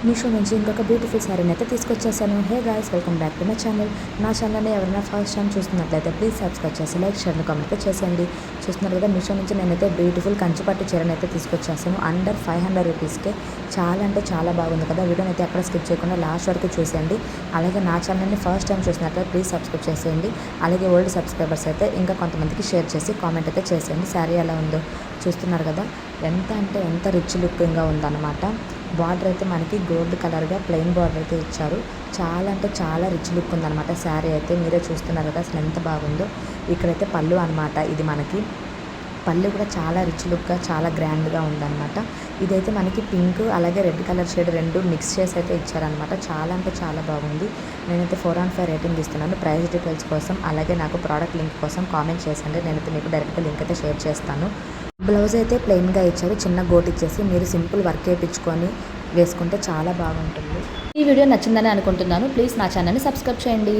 మీషో నుంచి ఇంకొక బ్యూటిఫుల్ శారీని అయితే తీసుకొచ్చేసాను. Hey guys, welcome back to my channel. నా ఛానల్ని ఎవరైనా ఫస్ట్ టైం చూస్తున్నట్లయితే ప్లీజ్ సబ్స్క్రైబ్ చేసి లైక్ షేర్ కామెంట్ చేసేయండి. చూస్తున్నారు కదా, మీషో నుంచి నేనైతే బ్యూటిఫుల్ కంచిపట్టు చీరని అయితే తీసుకొచ్చేసాను. అండర్ 500 రూపీస్కే. చాలా అంటే చాలా బాగుంది కదా. వీడియోని అయితే ఎక్కడ స్కిప్ చేయకుండా లాస్ట్ వరకు చూసేయండి. అలాగే నా ఛానల్ని ఫస్ట్ టైం చూసినట్లయితే ప్లీజ్ సబ్స్క్రైబ్ చేసేయండి. అలాగే ఓల్డ్ సబ్స్క్రైబర్స్ అయితే ఇంకా కొంతమందికి షేర్ చేసి కామెంట్ అయితే చేసేయండి. శారీ ఎలా ఉందో చూస్తున్నారు కదా, ఎంత అంటే ఎంత రిచ్ లుకింగ్గా ఉందన్నమాట. బార్డర్ అయితే మనకి గోల్డ్ కలర్గా ప్లెయిన్ బార్డర్ అయితే ఇచ్చారు. చాలా అంటే చాలా రిచ్ లుక్ ఉందన్నమాట. శారీ అయితే మీరే చూస్తున్నారు కదా అసలు ఎంత బాగుందో. ఇక్కడైతే పళ్ళు అనమాట. ఇది మనకి పళ్ళు కూడా చాలా రిచ్ లుక్గా చాలా గ్రాండ్గా ఉందన్నమాట. ఇదైతే మనకి పింక్ అలాగే రెడ్ కలర్ షేడ్ రెండు మిక్స్ చేసి అయితే ఇచ్చారనమాట. చాలా అంటే చాలా బాగుంది. నేనైతే 4/5 రేటింగ్ ఇస్తున్నాను. ప్రైస్ డీటెయిల్స్ కోసం అలాగే నాకు ప్రోడక్ట్ లింక్ కోసం కామెంట్ చేసండి. నేనైతే మీకు డైరెక్ట్గా లింక్ అయితే షేర్ చేస్తాను. బ్లౌజ్ అయితే ప్లెయిన్గా ఇచ్చారు. చిన్న గోట్ ఇచ్చేసి మీరు సింపుల్ వర్క్ వేయించుకొని వేసుకుంటే చాలా బాగుంటుంది. ఈ వీడియో నచ్చిందని అనుకుంటున్నాను. ప్లీజ్ నా ఛానల్ని సబ్స్క్రైబ్ చేయండి.